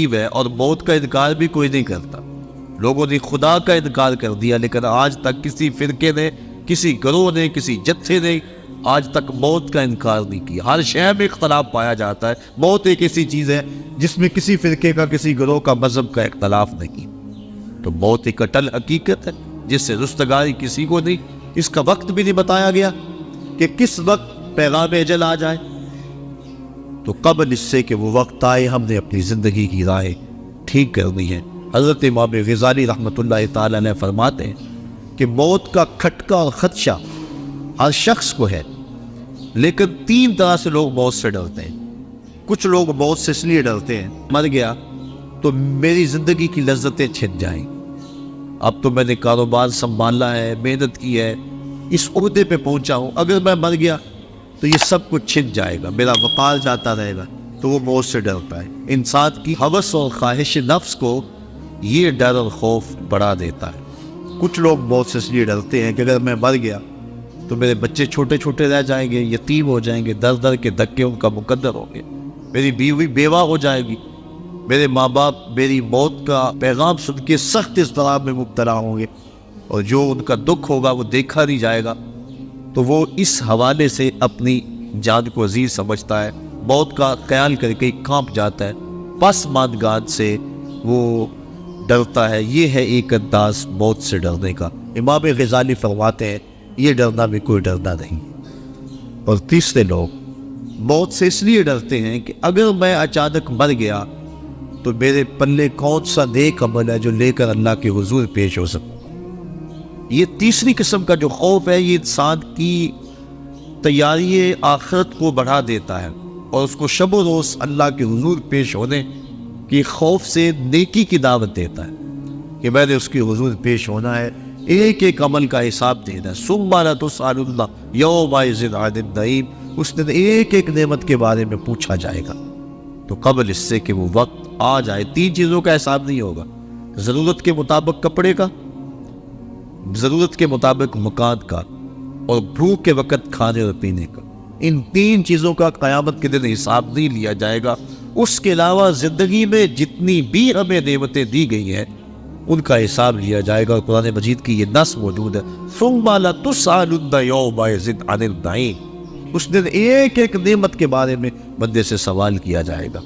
ہے اور موت کا انکار بھی کوئی نہیں کرتا۔ لوگوں نے خدا کا انکار کر دیا، لیکن آج تک کسی فرقے نے، کسی گروہ نے، کسی جتھے نے آج تک موت کا انکار نہیں کیا۔ ہر شے میں اختلاف پایا جاتا ہے، موت ایک ایسی چیز ہے جس میں کسی فرقے کا، کسی گروہ کا، مذہب کا اختلاف نہیں۔ تو موت ایک اٹل حقیقت ہے جس سے رستگاری کسی کو نہیں۔ اس کا وقت بھی نہیں بتایا گیا کہ کس وقت پیغام اجل آ جائے، تو قبل اس سے کہ وہ وقت آئے ہم نے اپنی زندگی کی راہیں ٹھیک کرنی ہے۔ حضرت امام غزالی رحمۃ اللہ تعالی علیہ فرماتے ہیں کہ موت کا کھٹکا اور خدشہ ہر شخص کو ہے، لیکن تین طرح سے لوگ موت سے ڈرتے ہیں۔ کچھ لوگ موت سے اس لیے ڈرتے ہیں، مر گیا تو میری زندگی کی لذتیں چھن جائیں، اب تو میں نے کاروبار سنبھالا ہے، محنت کی ہے، اس عہدے پہ پہنچا ہوں، اگر میں مر گیا تو یہ سب کچھ چھن جائے گا، میرا وقار جاتا رہے گا، تو وہ موت سے ڈرتا ہے۔ انسان کی ہوس اور خواہش نفس کو یہ ڈر اور خوف بڑھا دیتا ہے۔ کچھ لوگ موت سے اس لیے ڈرتے ہیں کہ اگر میں مر گیا تو میرے بچے چھوٹے چھوٹے رہ جائیں گے، یتیم ہو جائیں گے، در در کے دھکے ان کا مقدر ہوں گے، میری بیوی بیوہ ہو جائے گی، میرے ماں باپ میری موت کا پیغام سن کے سخت اضطراب میں مبتلا ہوں گے، اور جو ان کا دکھ ہوگا وہ دیکھا نہیں جائے گا۔ تو وہ اس حوالے سے اپنی جان کو عزیز سمجھتا ہے، موت کا خیال کر کے کانپ جاتا ہے، پسماندگان سے وہ ڈرتا ہے۔ یہ ہے ایک انداز موت سے ڈرنے کا۔ امام غزالی فرماتے ہیں یہ ڈرنا بھی کوئی ڈرنا نہیں۔ اور تیسرے لوگ موت سے اس لیے ڈرتے ہیں کہ اگر میں اچانک مر گیا تو میرے پلے کون سا نیک عمل ہے جو لے کر اللہ کے حضور پیش ہو سکوں۔ یہ تیسری قسم کا جو خوف ہے، یہ انسان کی تیاری آخرت کو بڑھا دیتا ہے اور اس کو شب و روز اللہ کے حضور پیش ہونے کی خوف سے نیکی کی دعوت دیتا ہے کہ میں نے اس کے حضور پیش ہونا ہے، ایک ایک عمل کا حساب دینا ہے۔ ثم لتسألن یومئذ عن النعیم، اس دن ایک ایک نعمت کے بارے میں پوچھا جائے گا۔ تو قبل اس سے کہ وہ وقت آ جائے، تین چیزوں کا حساب نہیں ہوگا: ضرورت کے مطابق کپڑے کا، ضرورت کے مطابق مکان کا، اور بھوک کے وقت کھانے اور پینے کا۔ ان تین چیزوں کا قیامت کے دن حساب نہیں لیا جائے گا۔ اس کے علاوہ زندگی میں جتنی بھی ہمیں نعمتیں دی گئی ہیں ان کا حساب لیا جائے گا، اور قرآن مجید کی یہ نص موجود ہے، ثم لتسألن یومئذ عن النعیم۔ اس دن ایک ایک نعمت کے بارے میں بندے سے سوال کیا جائے گا۔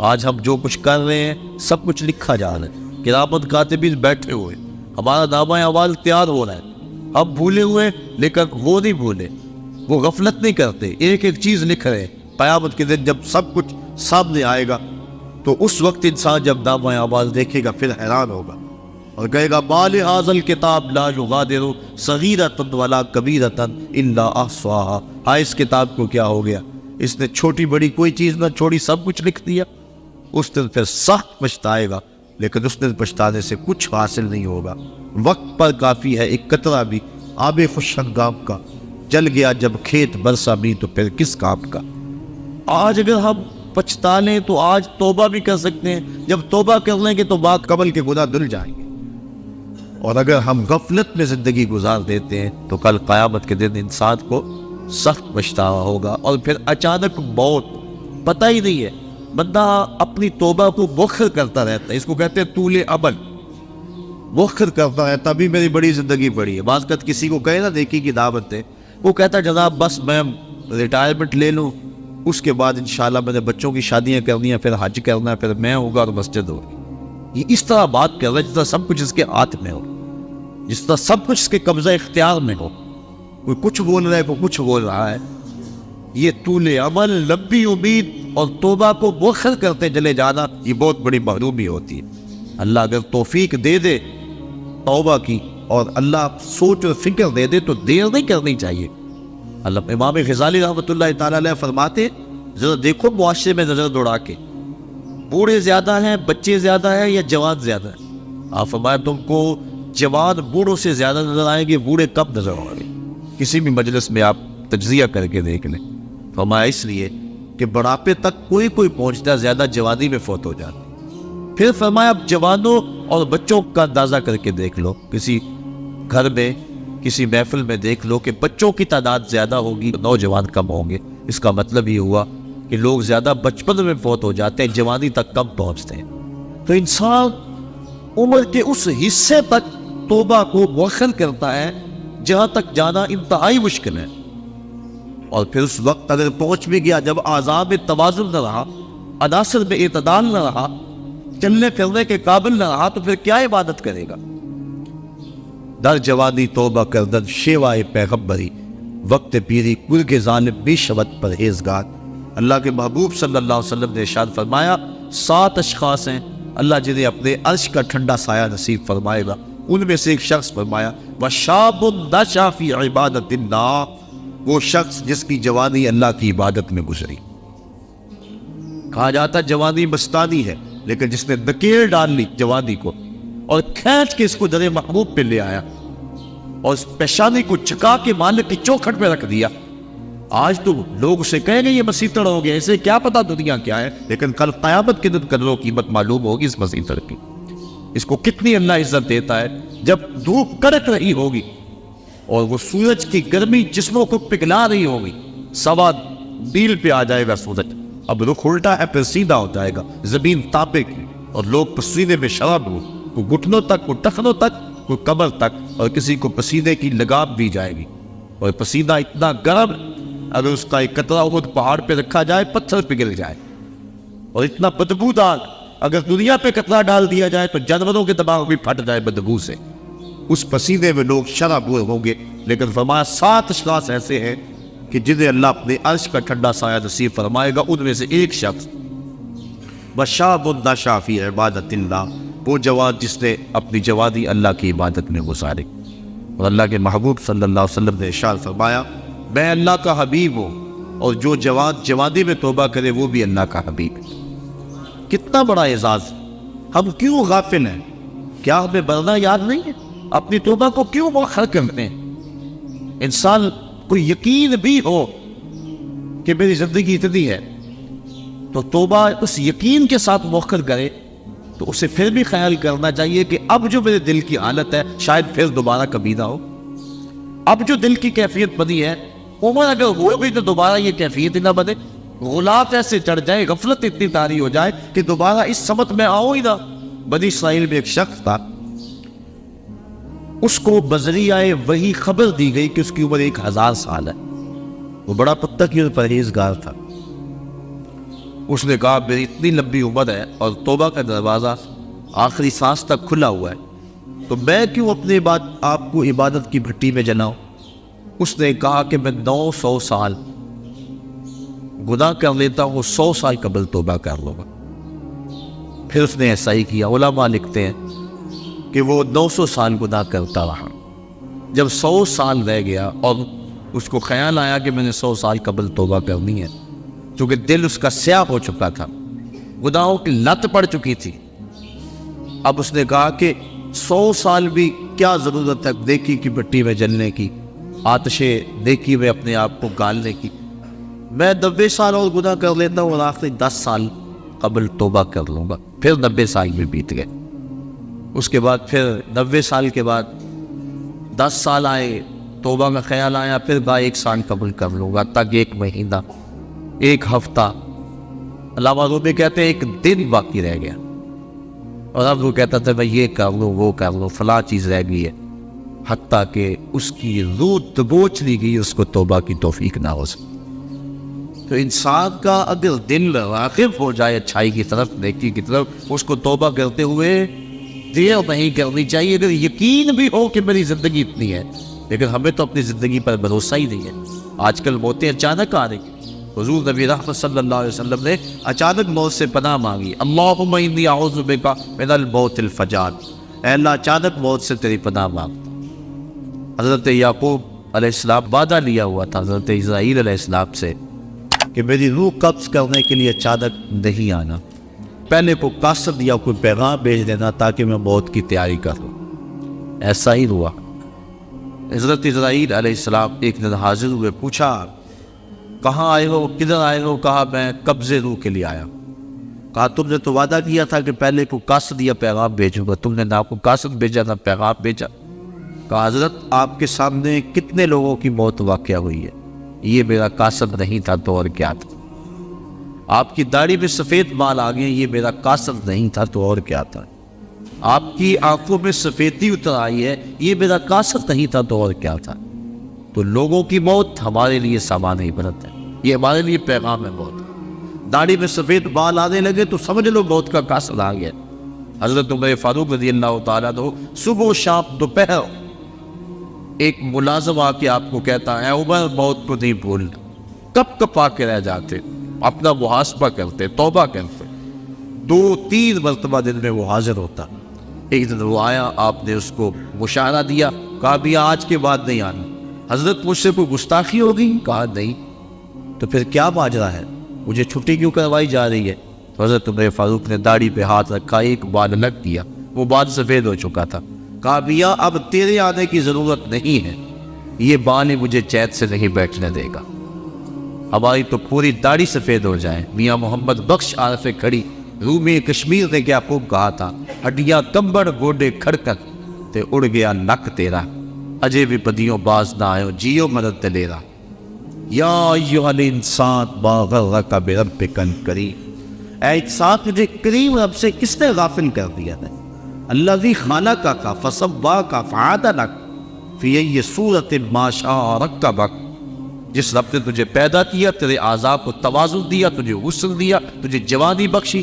آج ہم جو کچھ کر رہے ہیں سب کچھ لکھا جا رہا ہے، کرامت کاتبین بیٹھے ہوئے، ہمارا نامہ اعمال تیار ہو رہا ہے، ہم بھولے ہوئے لیکن وہ نہیں بھولے، وہ غفلت نہیں کرتے، ایک ایک چیز لکھ رہے ہیں۔ قیامت کے دن جب سب کچھ سامنے آئے گا تو اس وقت انسان جب نامہ اعمال دیکھے گا پھر حیران ہوگا اور کہے گا ما لہذا الکتاب لا یغادر صغیرۃ ولا کبیرۃ الا احصاها، ہائے اس کتاب کو کیا ہو گیا، اس نے چھوٹی بڑی کوئی چیز نہ چھوڑی، سب کچھ لکھ دیا۔ اس دن پھر سخت پچھتائے گا، لیکن اس دن پچھتانے سے کچھ حاصل نہیں ہوگا۔ وقت پر کافی ہے ایک قطرہ بھی آب خوش ہنگام کا، جل گیا جب کھیت برسا بھی تو پھر کس کام کا۔ آج اگر ہم پچھتا لیں تو آج توبہ بھی کر سکتے ہیں، جب توبہ کر لیں گے تو بعد قبل کے گناہ دھل جائیں گے، اور اگر ہم غفلت میں زندگی گزار دیتے ہیں تو کل قیامت کے دن انسان کو سخت پچھتاوا ہوگا، اور پھر اچانک موت پتہ ہی نہیں ہے۔ بندہ اپنی توبہ کو مؤخر کرتا رہتا ہے، اس کو کہتے ہیں طول عمل، مؤخر کرتا ہے، تبھی میری بڑی زندگی بڑی ہے۔ بعض وقت کسی کو کہے نا نیکی کی دعوت دے، وہ کہتا ہے جناب بس میں ریٹائرمنٹ لے لوں، اس کے بعد انشاءاللہ میں نے بچوں کی شادیاں کرنی ہیں، پھر حج کرنا ہے، پھر میں ہوگا اور مسجد ہوگی۔ یہ اس طرح بات کر رہا ہے جس طرح سب کچھ اس کے ہاتھ میں ہو، جس طرح سب کچھ اس کے قبضہ اختیار میں ہو، کوئی کچھ بول رہا ہے، کوئی کچھ بول رہا ہے۔ یہ طول عمل، لمبی امید اور توبہ کو مؤخر کرتے چلے جانا، یہ بہت بڑی محرومی ہوتی ہے۔ اللہ اگر توفیق دے دے توبہ کی اور اللہ سوچ اور فکر دے دے تو دیر نہیں کرنی چاہیے۔ اللہ امام غزالی رحمۃ اللہ تعالیٰ علیہ فرماتے، ذرا دیکھو معاشرے میں نظر دوڑا کے، بوڑھے زیادہ ہیں، بچے زیادہ ہیں یا جوان زیادہ ہیں؟ آپ فرمایا تم کو جوان بوڑھوں سے زیادہ نظر آئیں گے، بوڑھے کم نظر آئیں گے؟ کسی بھی مجلس میں آپ تجزیہ کر کے دیکھ لیں۔ فرمایا اس لیے کہ بڑھاپے تک کوئی پہنچتا، زیادہ جوانی میں فوت ہو جاتا۔ پھر فرمایا اب جوانوں اور بچوں کا اندازہ کر کے دیکھ لو، کسی گھر میں کسی محفل میں دیکھ لو کہ بچوں کی تعداد زیادہ ہوگی، نوجوان کم ہوں گے۔ اس کا مطلب یہ ہوا کہ لوگ زیادہ بچپن میں فوت ہو جاتے ہیں، جوانی تک کم پہنچتے ہیں۔ تو انسان عمر کے اس حصے تک توبہ کو مؤخر کرتا ہے جہاں تک جانا انتہائی مشکل ہے، اور پھر اس وقت اگر پہنچ بھی گیا جب اعضاء میں توازن نہ رہا، عناصر میں اعتدال نہ رہا، چلنے پھرنے کے قابل نہ رہا، تو پھر کیا عبادت کرے گا؟ در جوانی توبہ کردن شیوائے پیغمبری، وقت پیری کل کے ظالم بھی شبت پرہیزگار۔ اللہ کے محبوب صلی اللہ علیہ وسلم نے ارشاد فرمایا 7 اشخاص ہیں اللہ جنہیں اپنے عرش کا ٹھنڈا سایہ نصیب فرمائے گا، ان میں سے ایک شخص فرمایا وَشَابٌ نَشَأَ فِي عِبَادَةِ اللَّهِ، وہ شخص جس کی جوانی اللہ کی عبادت میں گزری۔ کہا جاتا جوانی مستانی ہے، لیکن جس نے نکیل ڈال لی جوانی کو اور کھینچ کے اس کو در محبوب پہ لے آیا اور اس پیشانی کو چکا کے مالک کی چوکھٹ پہ رکھ دیا، آج تو لوگ اسے کہیں گے یہ مسیطڑ ہو گیا، اسے کیا پتا دنیا کیا ہے، لیکن کل قیامت کے دن قدر و قیمت معلوم ہوگی اس مسیطڑ کی، اس کو کتنی اللہ عزت دیتا ہے۔ جب دھوپ کڑک رہی ہوگی اور وہ سورج کی گرمی جسموں کو پگھلا رہی ہوگی، سوا میل پہ آ جائے گا سورج، اب رخ الٹا ہے پھر سیدھا ہو جائے گا، زمین تاپے گی اور لوگ پسینے میں شراب ہو، کوئی گھٹنوں تک، کوئی ٹخنوں تک، کوئی کمر تک، اور کسی کو پسینے کی لگام دی جائے گی، اور پسینہ اتنا گرم اگر اس کا ایک قطرہ خود پہاڑ پہ رکھا جائے پتھر پگھل جائے، اور اتنا بدبودار اگر دنیا پہ قطرہ ڈال دیا جائے تو جانوروں کے دماغ بھی پھٹ جائے بدبو سے، اس پسینے میں لوگ شراب ہوئے ہوں گے۔ لیکن فرمایا 7 اشخاص ایسے ہیں کہ جنہیں اللہ اپنے عرش کا ٹھنڈا سایہ نصیب فرمائے گا، ان میں سے ایک شخص وَشَابٌ نَشَأَ فِي عِبَادَةِ اللَّهِ، وہ جوان جس نے اپنی جوانی اللہ کی عبادت میں گزاری۔ اور اللہ کے محبوب صلی اللہ علیہ وسلم نے ارشاد فرمایا میں اللہ کا حبیب ہوں، اور جو جوان جوانی میں توبہ کرے وہ بھی اللہ کا حبیب ہے۔ کتنا بڑا اعزاز! ہم کیوں غافل ہیں؟ کیا ہمیں مرنا یاد نہیں ہے؟ اپنی توبہ کو کیوں مؤخر کرتے ہیں؟ انسان کو یقین بھی ہو کہ میری زندگی اتنی ہے تو توبہ اس یقین کے ساتھ مؤخر کرے، تو اسے پھر بھی خیال کرنا چاہیے کہ اب جو میرے دل کی حالت ہے شاید پھر دوبارہ کبھی نہ ہو۔ اب جو دل کی کیفیت بنی ہے، عمر اگر ہو بھی تو دوبارہ یہ کیفیت ہی نہ بنے، غلاف ایسے چڑھ جائے، غفلت اتنی طاری ہو جائے کہ دوبارہ اس سمت میں آؤ ہی نہ۔ بنی اسرائیل میں ایک شخص تھا، اس کو بذریعہ وہی خبر دی گئی کہ اس کی عمر 1000 سال ہے، وہ بڑا متقی اور پرہیزگار تھا۔ اس نے کہا میری اتنی لمبی عمر ہے اور توبہ کا دروازہ آخری سانس تک کھلا ہوا ہے، تو میں کیوں اپنے آپ کو عبادت کی بھٹی میں جلاؤں؟ اس نے کہا کہ میں 900 سال گناہ کر لیتا ہوں، 100 سال قبل توبہ کر لوں گا۔ پھر اس نے ایسا ہی کیا۔ علماء لکھتے ہیں کہ وہ 900 سال گناہ کرتا رہا، جب 100 سال رہ گیا اور اس کو خیال آیا کہ میں نے 100 سال قبل توبہ کرنی ہے، چونکہ دل اس کا سیاہ ہو چکا تھا، گناہوں کی لت پڑ چکی تھی، اب اس نے کہا کہ 100 سال بھی کیا ضرورت ہے نیکی کی مٹی میں جلنے کی، آتش نیکی میں اپنے آپ کو گالنے کی، میں 90 سال اور گناہ کر لیتا ہوں اور آخری 10 سال قبل توبہ کر لوں گا۔ پھر 90 سال بھی بیت گئے، اس کے بعد پھر 90 سال کے بعد 10 سال آئے، توبہ کا خیال آیا، پھر کہا 1 سال قبل کر لوں گا، تک 1 مہینہ، 1 ہفتہ، علامہ رومی کہتے ہیں 1 دن باقی رہ گیا، اور اب وہ کہتا تھا میں یہ کر لوں وہ کر لوں، فلاں چیز رہ گئی ہے، حتیٰ کہ اس کی روح دبوچ لی گئی، اس کو توبہ کی توفیق نہ ہو سکی۔ تو انسان کا اگر دل واقف ہو جائے اچھائی کی طرف، نیکی کی طرف، اس کو توبہ کرتے ہوئے دیر نہیں کرنی چاہیے۔ اگر یقین بھی ہو کہ میری زندگی اتنی ہے، لیکن ہمیں تو اپنی زندگی پر بھروسہ ہی نہیں ہے۔ آج کل موتیں اچانک آ رہی، حضور نبی رحمت صلی اللہ علیہ وسلم نے اچانک موت سے پناہ مانگی، اللہم انی اعوذ بک من الموت الفجاع، اے اللہ اچانک موت سے تیری پناہ مانگتا۔ حضرت یعقوب علیہ السلام وعدہ لیا ہوا تھا حضرت اسرائیل علیہ السلام سے کہ میری روح قبض کرنے کے لیے اچانک نہیں آنا، پہلے کو قاصد یا کوئی پیغام بھیج دینا تاکہ میں موت کی تیاری کر لوں۔ ایسا ہی ہوا۔ حضرت اسرائیل علیہ السلام ایک دن حاضر ہوئے، پوچھا کہاں آئے ہو، کدھر آئے ہو؟ کہا میں قبض روح کے لیے آیا۔ کہا تم نے تو وعدہ کیا تھا کہ پہلے کو قاصد یا پیغام بھیجوں گا، تم نے نہ کو قاصد بھیجا نہ پیغام بھیجا۔ کہا حضرت آپ کے سامنے کتنے لوگوں کی موت واقع ہوئی ہے، یہ میرا قاصد نہیں تھا تو اور کیا تھا؟ آپ کی داڑھی میں سفید بال آ گئے، یہ میرا قاصد نہیں تھا تو اور کیا تھا۔ آپ کی آنکھوں میں سفیدی اتر آئی ہے، یہ میرا قاصد نہیں تھا تو اور کیا تھا۔ تو لوگوں کی موت ہمارے لیے سامان عبرت ہے، یہ ہمارے لیے پیغام ہے موت۔ داڑھی میں سفید بال آنے لگے تو سمجھ لو موت کا قاصد آ گیا۔ حضرت عمر فاروق رضی اللہ تعالیٰ عنہ صبح و شام دوپہر ایک ملازم آ کے آپ کو کہتا ہے عمر موت کو نہیں بھولنا، کب کپا کے رہ جاتے، اپنا محاسبہ کرتے، توبہ کرتے۔ 2-3 مرتبہ دن میں وہ حاضر ہوتا۔ ایک دن وہ آیا، آپ نے اس کو مشاورہ دیا، کہا بھی آج کے بعد نہیں آنا۔ حضرت مجھ سے کوئی گستاخی ہوگی؟ کہا نہیں۔ تو پھر کیا ماجرا ہے، مجھے چھٹی کیوں کروائی جا رہی ہے؟ تو حضرت عمر فاروق نے داڑھی پہ ہاتھ رکھا، ایک بال الگ کیا، وہ بال سفید ہو چکا تھا۔ کہا بیا اب تیرے آنے کی ضرورت نہیں ہے، یہ بال ہی مجھے چین سے نہیں بیٹھنے دے گا، ہماری تو پوری داڑھی سفید ہو جائے۔ میاں محمد بخش عارف کھڑی رومی کشمیر نے کیا خوب کہا تھا، ہڈیاں کمبڑ گوڈے کھڑکت تے اڑ گیا نک تیرا، اجے بھی بدیوں باز نہ آئے جیو مدد دلیرا، یا ایھا الانسان ما غرک بربک الکریم، اے انسان تجھے کریم رب سے کس نے غافل کر دیا ہے؟ الذی خلقک فسواک فعدلک فی ای صورت ما شاء رکبک، جس رب نے تجھے پیدا کیا، تیرے اعضاء کو توازن دیا، تجھے حسن دیا، تجھے جوانی بخشی،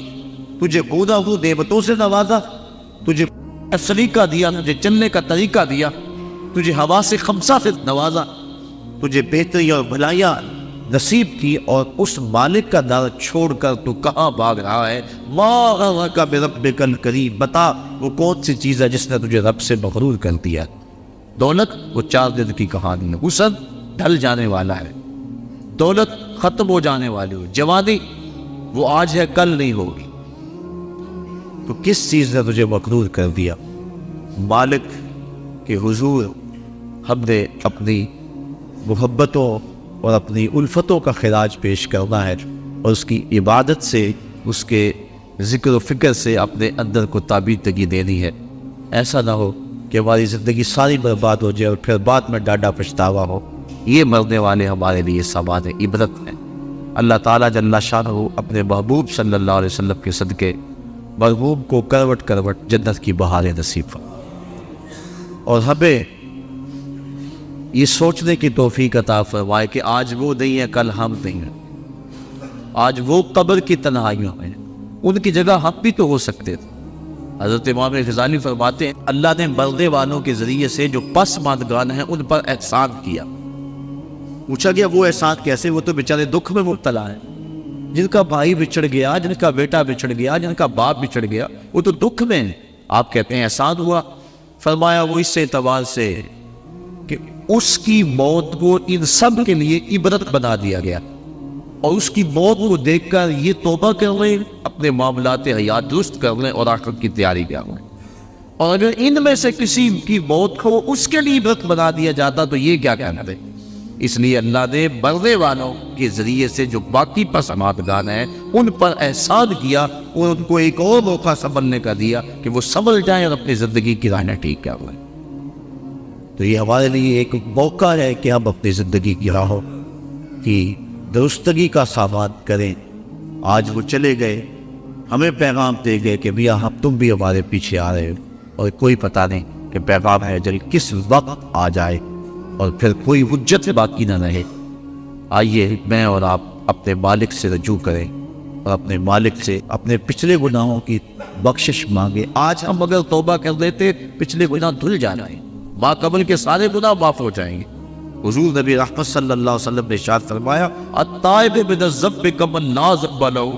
تجھے گوناگوں نعمتوں سے نوازا، تجھے سلیقہ دیا، تجھے چلنے کا طریقہ دیا، تجھے حواس خمسہ سے نوازا، تجھے بہتری اور بھلائیاں نصیب کی، اور اس مالک کا در چھوڑ کر تو کہاں بھاگ رہا ہے؟ ما غرک بربک الکریم، بتا وہ کون سی چیز ہے جس نے تجھے رب سے مغرور کر دیا؟ دولت وہ 4 دن کی کہانی ہے، حسن ڈھل جانے والا ہے، دولت ختم ہو جانے والی ہو، جوانی وہ آج ہے کل نہیں ہوگی، تو کس چیز نے تجھے مغرور کر دیا؟ مالک کے حضور ہم نے اپنی محبتوں اور اپنی الفتوں کا خراج پیش کرنا ہے، اور اس کی عبادت سے، اس کے ذکر و فکر سے اپنے اندر کو تابیدگی دینی ہے۔ ایسا نہ ہو کہ ہماری زندگی ساری برباد ہو جائے اور پھر بعد میں ڈاڈا پچھتاوا ہو۔ یہ مرنے والے ہمارے لیے سامان عبرت ہیں۔ اللہ تعالیٰ جل شانہ اپنے محبوب صلی اللہ علیہ وسلم کے صدقے مرحوم کو کروٹ کروٹ جنت کی بہاریں نصیب فرمائے، اور ہمیں یہ سوچنے کی توفیق عطا فرمائے کہ آج وہ نہیں ہے، کل ہم نہیں ہیں، آج وہ قبر کی تنہائیوں میں ہیں، ان کی جگہ ہم بھی تو ہو سکتے تھے۔ حضرت امام غزالی فرماتے ہیں اللہ نے مرنے والوں کے ذریعے سے جو پسماندگان ہیں ان پر احسان کیا۔ پوچھا گیا وہ احسان کیسے؟ وہ تو بیچارے دکھ میں مبتلا ہیں، جن کا بھائی بچھڑ گیا، جن کا بیٹا بچھڑ گیا، جن کا باپ بچھڑ گیا، وہ تو دکھ میں ہیں۔ آپ کہتے ہیں احسان ہوا؟ فرمایا وہ اس اعتبار سے کہ اس کی موت کو ان سب کے لیے عبرت بنا دیا گیا، اور اس کی موت کو دیکھ کر یہ توبہ کر لیں، اپنے معاملات حیات درست کر لیں اور آخرت کی تیاری کر لیں۔ اور اگر ان میں سے کسی کی موت کو اس کے لیے عبرت بنا دیا جاتا تو یہ کیا کہنا دے؟ اس لیے اللہ نے مرنے والوں کے ذریعے سے جو باقی پسماندگان ہیں ان پر احسان کیا، اور ان کو ایک اور موقع سنبھلنے کا دیا کہ وہ سنبھل جائیں اور اپنی زندگی کی راہیں ٹھیک کر لیں۔ تو یہ ہمارے لیے ایک موقع ہے کہ ہم اپنی زندگی کی راہوں کی درستگی کا سامان کریں۔ آج وہ چلے گئے، ہمیں پیغام دے گئے کہ میاں ہم تم بھی ہمارے پیچھے آ رہے ہو، اور کوئی پتہ نہیں کہ پیغام ہے جل کس وقت آ جائے اور پھر کوئی حجت باقی نہ رہے۔ آئیے میں اور آپ اپنے مالک سے رجوع کریں اور اپنے مالک سے اپنے پچھلے گناہوں کی بخشش مانگے۔ آج ہم اگر توبہ کر لیتے پچھلے گناہ دھل جانا ہے، ماں قبل کے سارے گناہ معاف ہو جائیں گے۔ حضور نبی رحمت صلی اللہ علیہ وسلم نے ارشاد فرمایا التائب من الذنب کمن لا ذنب لہ،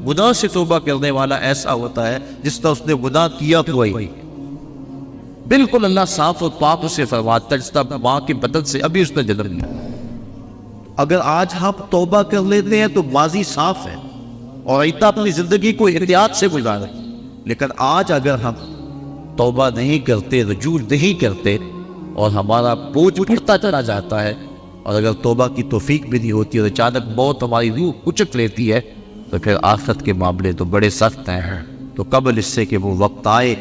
گناہ سے توبہ کرنے والا ایسا ہوتا ہے جس طرح اس نے گناہ کیا کوئی، بالکل اللہ صاف اور پاک اسے فرماتا ہے جس طرح ماں کے بدن سے ابھی اس نے جنم لیا۔ اگر آج ہم توبہ کر لیتے ہیں تو ماضی صاف ہے اور آئندہ اپنی زندگی کو احتیاط سے گزاریں، لیکن آج اگر ہم توبہ نہیں کرتے، رجوع نہیں کرتے، اور ہمارا بوجھ بڑھتا چلا جاتا ہے، اور اگر توبہ کی توفیق بھی نہیں ہوتی اور اچانک موت ہماری روح کچک لیتی ہے، تو پھر آخرت کے معاملے تو بڑے سخت ہیں۔ تو قبل اس سے کہ وہ وقت آئے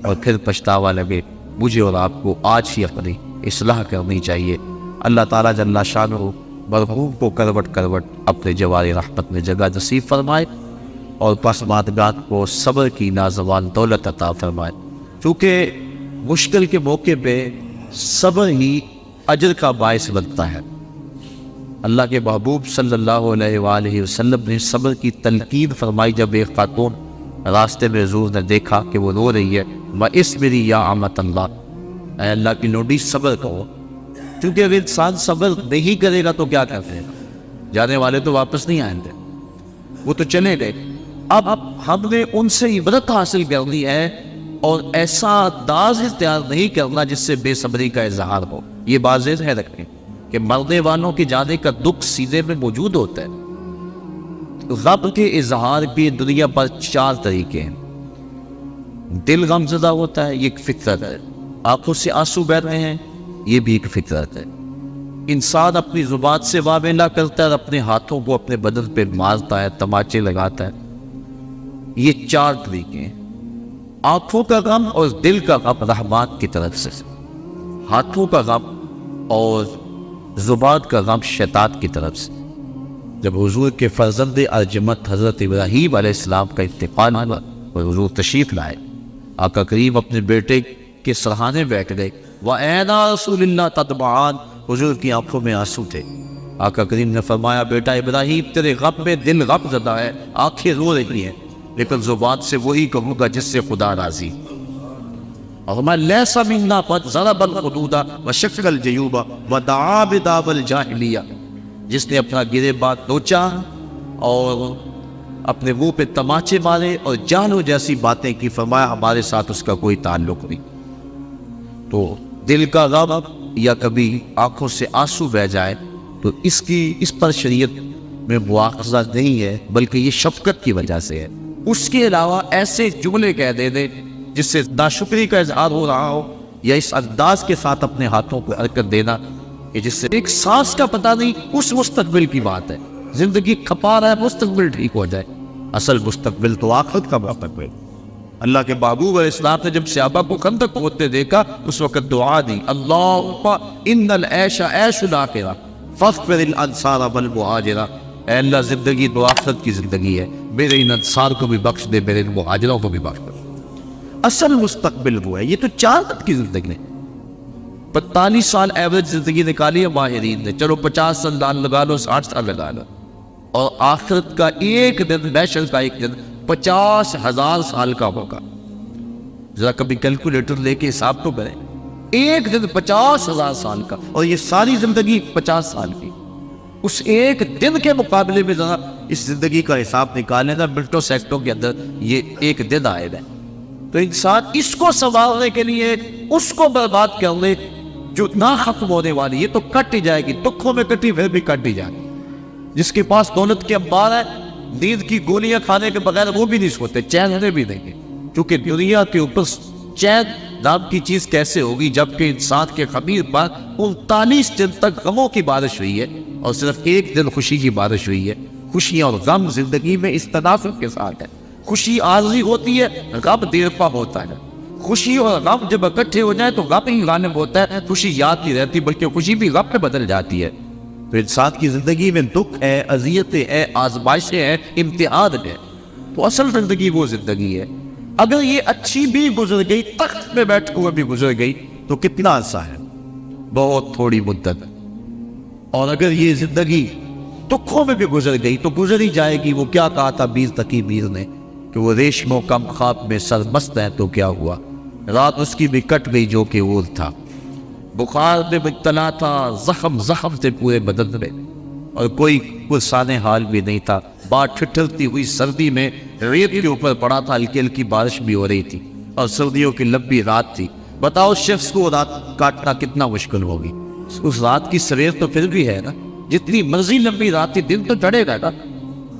اور پھر پچھتاوا لگے، مجھے اور آپ کو آج ہی اپنی اصلاح کرنی چاہیے۔ اللہ تعالیٰ جل شانہ مرحوم کو کروٹ کروٹ اپنے جوار رحمت میں جگہ نصیب فرمائے اور پسماندگان کو صبر کی نازوان دولت عطا فرمائے، چونکہ مشکل کے موقع پہ صبر ہی اجر کا باعث بنتا ہے۔ اللہ کے محبوب صلی اللہ علیہ وآلہ وسلم نے صبر کی تلقین فرمائی جب ایک خاتون راستے میں حضور نے دیکھا کہ وہ رو رہی ہے، وَاصبری یا امۃ اللہ، اے اللہ کی لونڈی صبر کرو، کیونکہ اگر انسان صبر نہیں کرے گا تو کیا کرے گا؟ جانے والے تو واپس نہیں آئیں گے، وہ تو چلے گئے۔ اب ہم نے ان سے عبرت حاصل کرنی ہے اور ایسا انداز اختیار نہیں کرنا جس سے بے صبری کا اظہار ہو۔ یہ بات ذہن ہے رکھیں کہ مرنے والوں کے جانے کا دکھ سینے میں موجود ہوتا ہے۔ غم کے اظہار کی دنیا پر 4 طریقے ہیں۔ دل غم زدہ ہوتا ہے، یہ ایک فطرت ہے۔ آنکھوں سے آنسو بہہ رہے ہیں، یہ بھی ایک فطرت ہے۔ انسان اپنی زبان سے واویلا کرتا ہے اور اپنے ہاتھوں کو اپنے بدن پہ مارتا ہے، تماچے لگاتا ہے۔ یہ 4 طریقے ہیں۔ آنکھوں کا غم اور دل کا غم رحمان کی طرف سے، ہاتھوں کا غم اور زبان کا غم شیطان کی طرف سے۔ جب حضور کے فرزند ارجمت حضرت ابراہیم علیہ السلام کا انتقال ہوا اور حضور تشریف لائے، آقا کریم اپنے بیٹے کے سرہانے بیٹھ گئے۔ وَأَيْنَا رَسُولِ اللَّهِ تَدْمَعَانِ، حضور کی آنکھوں میں آنسو تھے۔ آقا کریم نے فرمایا، بیٹا ابراہیم تیرے غم میں دل غم زدہ ہے، آنکھیں رو رہی ہیں، لیکن زبان سے وہی کہوں گا جس سے خدا راضی۔ اور فرمایا لیس منا من ضرب الخدود وشق الجیوب ودعا بدعوى الجاہلیہ، جس نے اپنا گریباں نوچا اور اپنے منہ پہ تماچے مارے اور جانو جیسی باتیں کی، فرمایا ہمارے ساتھ اس کا کوئی تعلق نہیں۔ تو دل کا غم یا کبھی آنکھوں سے آنسو بہہ جائے تو اس پر شریعت میں مواخذہ نہیں ہے، بلکہ یہ شفقت کی وجہ سے ہے۔ اس کے علاوہ ایسے جملے کہہ دے جس سے ناشکری کا اظہار ہو رہا ہو، یا اس انداز کے ساتھ اپنے ہاتھوں کو حرکت دینا کہ جس سے ایک سانس کا پتہ نہیں، اس مستقبل کی بات ہے۔ زندگی کھپا رہا ہے، مستقبل ٹھیک ہو جائے۔ اصل مستقبل تو آخرت کا مستقبل۔ اللہ کے محبوب علیہ السلام نے جب صحابہ کو خندق کھودتے دیکھا، اس وقت دعا دی، اللہم ان العیش عیش الاخرہ فاغفر الانصار والمہاجرہ، اے اللہ زندگی تو آخرت کی زندگی ہے، میرے ان انصار کو بھی بخش دے، میرے ان مہاجروں کو بھی بخش دے۔ اصل مستقبل وہ ہے۔ یہ تو 4 وقت کی زندگی ہے۔ 45 سال ایوریج زندگی نکالی ہے ماہرین نے، چلو 50 سال لگا لو، 60 سال لگا لو، اور آخرت کا ایک دن، محشر کا ایک دن 50,000 سال کا ہوگا۔ ذرا کبھی کیلکولیٹر لے کے حساب تو کریں، ایک دن 50,000 سال کا، اور یہ ساری زندگی 50 سال کی۔ اس ایک دن کے مقابلے میں ذرا اس زندگی کا حساب نکالیں نا، منٹوں سیکنڈوں کے اندر یہ ایک دن آئے گا۔ تو انسان اس کو سنوارنے کے لیے اس کو برباد کر لے جو نہ ختم ہونے والی، یہ تو کٹ ہی جائے گی، دکھوں میں کٹی پھر بھی کٹ ہی جائے گی۔ جس کے پاس دولت کے انبار ہے، نیند کی گولیاں کھانے کے بغیر وہ بھی نہیں سوتے، چین ہونے بھی نہیں گے، کیونکہ دنیا کے اوپر چین نام کی چیز کیسے ہوگی جبکہ انسان کے خمیر پر 39 دن تک غموں کی بارش ہوئی ہے اور صرف ایک دن خوشی کی بارش ہوئی ہے۔ خوشی اور غم زندگی میں اس تناسب کے ساتھ ہے۔ خوشی عارضی ہوتی ہے، غم دیر پا ہوتا ہے۔ خوشی اور غم جب اکٹھے ہو جائیں تو غم ہی غالب ہوتا ہے، خوشی یاد نہیں رہتی بلکہ خوشی بھی غم میں بدل جاتی ہے۔ تو انسان کی زندگی میں دکھ ہے، اذیتیں ہیں، آزمائشیں ہیں، امتحان ہے، تو اصل زندگی وہ زندگی ہے۔ اگر یہ اچھی بھی گزر گئی، تخت میں بیٹھ ہوئے بھی گزر گئی، تو کتنا عرصہ ہے؟ بہت تھوڑی مدت ہے۔ اور اگر یہ زندگی دکھوں میں بھی گزر گئی تو گزر ہی جائے گی۔ وہ کیا کہا تھا میر تقی میر نے کہ وہ ریشم و کم خواب میں سرمست ہے تو کیا ہوا، رات اس کی بھی کٹ گئی جو کہ اور تھا۔ بخار میں مبتلا تھا، زخم سے پورے بدن میں، اور کوئی پرسان حال بھی نہیں تھا۔ بات ٹھٹھرتی ہوئی سردی میں ریت کے اوپر پڑا تھا، ہلکی ہلکی بارش بھی ہو رہی تھی اور سردیوں کی لمبی رات تھی۔ بتاؤ شخص کو رات کاٹنا کتنا مشکل ہوگی۔ اس رات کی سویر تو پھر بھی ہے نا، جتنی مرضی لمبی رات تھی، دن تو چڑھے گا نا،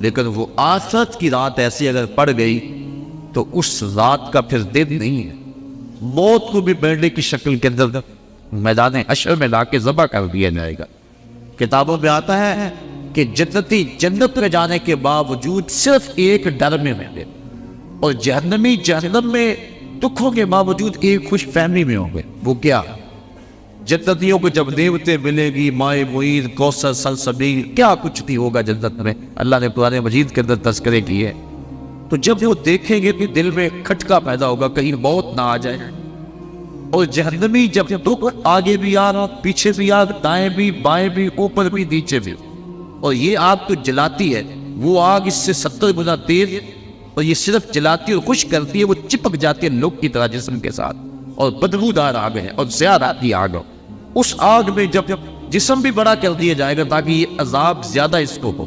لیکن وہ آخرت کی رات ایسی اگر پڑ گئی تو اس رات کا پھر دن نہیں ہے۔ موت کو بھی بیڑنے کی شکل کے اندر میدان حشر میں لا کے ذبح کر دیا جائے گا۔ کتابوں میں آتا ہے کہ جنتی جنت میں جانے کے باوجود صرف ایک ڈر میں ہوں گے، اور جہنمی جہنم میں دکھوں کے باوجود ایک خوش فہمی میں ہوں گے۔ وہ کیا؟ جنتیوں کو جب نعمتیں ملے گی، مائے معین، کوثر، سلسبیل، کیا کچھ نہیں ہوگا جنت میں، اللہ نے قرآن مجید کے اندر تذکرے کیے۔ تو جب وہ دیکھیں گے کہ دل میں کھٹکا پیدا ہوگا کہیں موت نہ آ جائے، اور جہنمی جب دکھ آگے بھی آ رہا، پیچھے بھی آ رہا، دائیں بھی بائیں بھی، اوپر بھی نیچے بھی، اور یہ آگ تو جلاتی ہے، وہ آگ اس سے 70 گنا تیز، اور یہ صرف جلاتی اور خشک کرتی ہے، وہ چپک جاتی ہے لوگ کی طرح جسم کے ساتھ، اور بدبودار آگ ہے اور زیادہ آتی آگ ہو۔ اس آگ میں جب جسم بھی بڑا کر دیا جائے گا تاکہ یہ عذاب زیادہ اس کو ہو،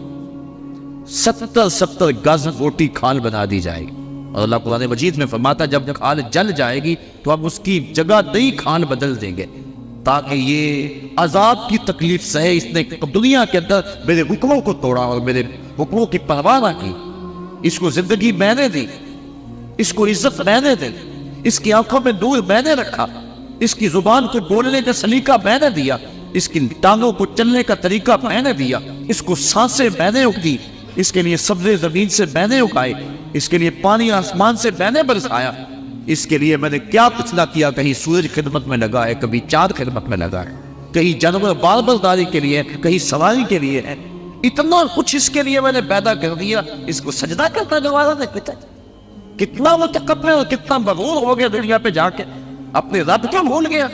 70 گز روٹی کھال بنا دی جائے گی، اور اللہ قرآن مجید میں فرماتا جب کھال جل جائے گی تو ہم اس کی جگہ نئی کھال بدل دیں گے تاکہ یہ عذاب کی تکلیف سہے۔ اس نے دنیا کے اندر میرے حکموں کو توڑا اور میرے حکموں کی پرواہ نہ کی، اس کو زندگی میں نے دی، اس کو عزت میں نے دی، اس کی آنکھوں میں نور میں نے رکھا، اس کی زبان کو بولنے کا سلیقہ میں نے دیا، اس کی ٹانگوں کو چلنے کا طریقہ میں نے دیا، اس کو سانسیں میں نے دی، اس کے لیے سبزے زمین سے میں نے اگائے، اس کے لیے پانی آسمان سے میں نے برسایا، اس کے لیے میں نے کیا کچھ نہ کیا، کہیں سورج خدمت میں لگا ہے، کبھی چاند خدمت میں لگا ہے، کہیں جانور بار برداری کے لیے، کہیں سواری کے لیے ہے، اتنا کچھ اس کے لیے میں نے پیدا کر دیا، اس کو سجدہ کرتا دوبارہ نے کتنا متکبر اور کتنا مغرور ہو گیا دنیا پہ جا کے، اپنے رب کو بھول گیا۔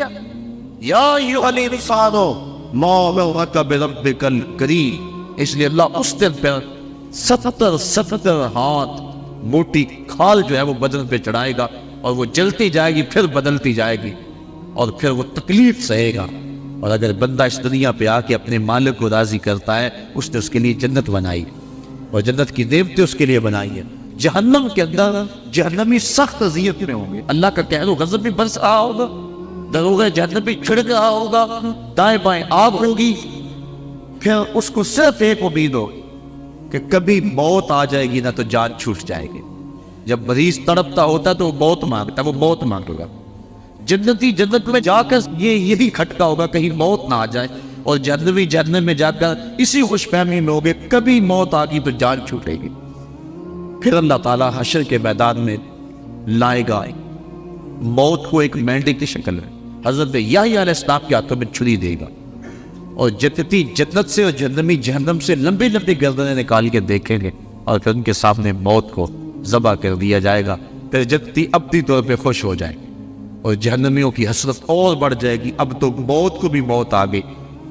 یا ایھا الانسان ما غرک بربک الکریم، اس لیے اللہ اس دن پہ 70 ہاتھ موٹی کھال جو ہے وہ بدن پہ چڑھائے گا، اور وہ جلتی جائے گی پھر بدلتی جائے گی، اور پھر وہ تکلیف سہے گا۔ اور اگر بندہ اس دنیا پہ آ کے اپنے مالک کو راضی کرتا ہے، اس نے اس کے لیے جنت بنائی، اور جنت کی نعمتیں اس کے لیے بنائی ہے۔ جہنم کے اندر جہنمی سخت اذیت میں ہوں گے، اللہ کا کہر و غضب بھی برس رہا ہوگا، دروغ جہنم بھی چھڑک رہا ہوگا، دائیں بائیں آگ ہوگی، پھر اس کو صرف ایک امید ہوگی کہ کبھی موت آ جائے گی نہ تو جان چھوٹ جائے گی۔ جب مریض تڑپتا ہوتا تو وہ موت مانگتا، وہ موت مانگے گا۔ جنتی جنت میں جا کر یہی کھٹکا ہوگا کہیں موت نہ آ جائے، اور جہنمی جہنم میں جا کر اسی خوش فہمی میں ہوگے کبھی موت آ گئی تو جان چھوٹے گی۔ پھر اللہ تعالیٰ حشر کے میدان میں لائے گا موت کو ایک مینڈے کی شکل میں، حضرت یحییٰ علیہ السلام کے ہاتھوں میں چھری دے گا، اور جنتی جنت سے اور جہنمی جہنم سے لمبی لمبی گردنیں نکال کے دیکھیں گے، اور پھر ان کے سامنے موت کو ذبح کر دیا جائے گا۔ پھر جنتی ابدی طور پہ خوش ہو جائے گی، اور جہنمیوں کی حسرت اور بڑھ جائے گی، اب تو موت کو بھی موت آ گئی،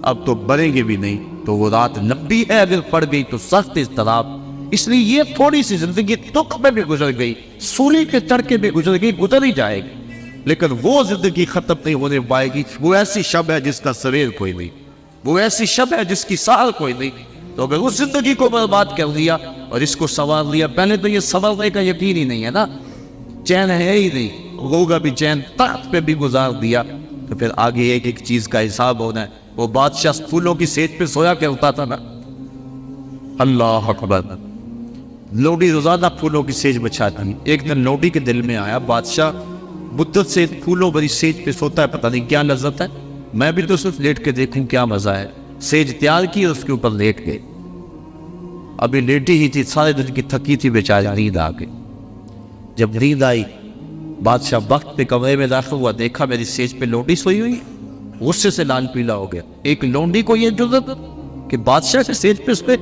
اب تو مریں گے بھی نہیں، تو وہ رات لمبی ہے، اگر پڑ گئی تو سخت اضطراب۔ اس لیے یہ تھوڑی سی زندگی دکھ میں بھی گزر گئی، سولی کے چڑھ کے بھی گزر گئی، گزر ہی جائے گی، لیکن وہ زندگی ختم نہیں ہونے پائے گی۔ وہ ایسی شب ہے جس کا سویر کوئی نہیں، وہ ایسی شب ہے جس کی سال کوئی نہیں۔ تو اگر اس زندگی کو برباد کر دیا اور اس کو سنوار لیا، پہلے تو یہ سنورنے کا یقین ہی نہیں ہے نا، چین ہے ہی نہیں، ہوگا بھی چین، تخت پہ بھی گزار دیا، تو پھر آگے ایک ایک چیز کا حساب ہونا ہے۔ وہ بادشاہ پھولوں کی سیج پہ سویا کرتا تھا نا، اللہ اکبر، لوڈی روزانہ پھولوں کی سیج بچھاتی۔ ایک دن لوڈی کے دل میں آیا بادشاہ مدت سے پھولوں بڑی سیج پہ سوتا ہے، پتہ نہیں کیا لذت ہے، میں بھی تو صرف لیٹ کے دیکھوں کیا مزہ ہے۔ سیج تیار کی اور اس کے اوپر لیٹ گئے، ابھی لیٹی ہی تھی، سارے دن کی تھکی تھی بیچاری، نیند آ گئی۔ جب نیند آئی، بادشاہ وقت پہ کمرے میں داخل ہوا، دیکھا میری سیج پہ لونڈی سوئی ہوئی، غصے سے لال پیلا ہو گیا۔ ایک لونڈی کو یہ جرأت کہ بادشاہ کے سیج پہ سوئے،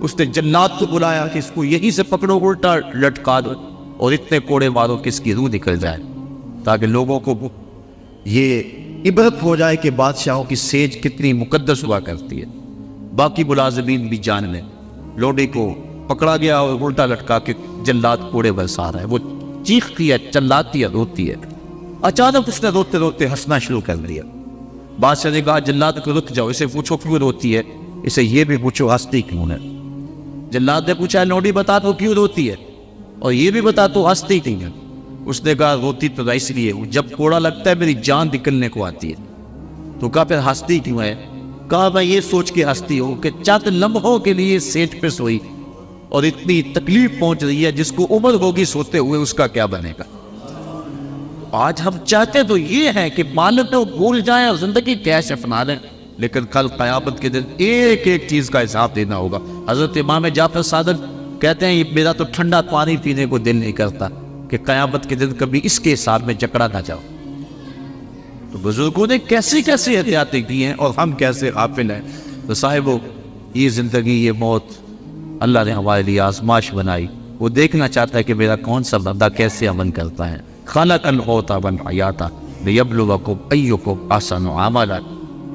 اس نے جلاد کو بلایا کہ اس کو یہیں سے پکڑو، الٹا لٹکا دو اور اتنے کوڑے مارو کہ اس کی روح نکل جائے، تاکہ لوگوں کو یہ عبرت ہو جائے کہ بادشاہوں کی سیج کتنی مقدس ہوا کرتی ہے، باقی ملازمین بھی جان لیں۔ لونڈی کو پکڑا گیا اور الٹا لٹکا کے جلاد کوڑے برسا رہا ہے، وہ چیختی ہے، چلاتی ہے، روتی ہے۔ اچانک اس نے روتے روتے ہنسنا شروع کر دیا۔ بادشاہ نے کہا جلاد کو رک جاؤ، اسے پوچھو کیوں روتی ہے، اسے یہ بھی پوچھو ہنستی کیوں ہے۔ جلاد نے پوچھا لونڈی بتا تو کیوں روتی ہے، اور یہ بھی بتا تو ہنستی کیوں ہے۔ اس نے کہا روتی تو اس لیے ہوں، جب کوڑا لگتا ہے میری جان نکلنے کو آتی ہے۔ تو کہا پھر ہنستی کیوں ہے؟ کہا میں یہ سوچ کے ہنستی ہوں کہ چند لمحوں کے لیے سیٹ پہ سوئی اور اتنی تکلیف پہنچ رہی ہے، جس کو عمر ہوگی سوتے ہوئے اس کا کیا بنے گا۔ آج ہم چاہتے تو یہ ہے کہ مالک کو بھول جائیں اور زندگی کیش اپنا لیں، لیکن کل قیامت کے دن ایک ایک چیز کا حساب دینا ہوگا۔ حضرت امام جعفر صادق کہتے ہیں میرا تو ٹھنڈا پانی پینے کو دل نہیں کرتا کہ قیامت کے دن کبھی اس کے حساب میں جکڑا نہ جاؤ۔ تو بزرگوں نے کیسی کیسی احتیاطیں کی ہیں اور ہم کیسے غافل ہیں. تو صاحبو یہ زندگی یہ موت اللہ نے ہمارے لیے آزمائش بنائی. وہ دیکھنا چاہتا ہے کہ میرا کون سا بندہ کیسے عمل کرتا ہے. خلق الموت والحیات لیبلوکم ایکم احسن عملا.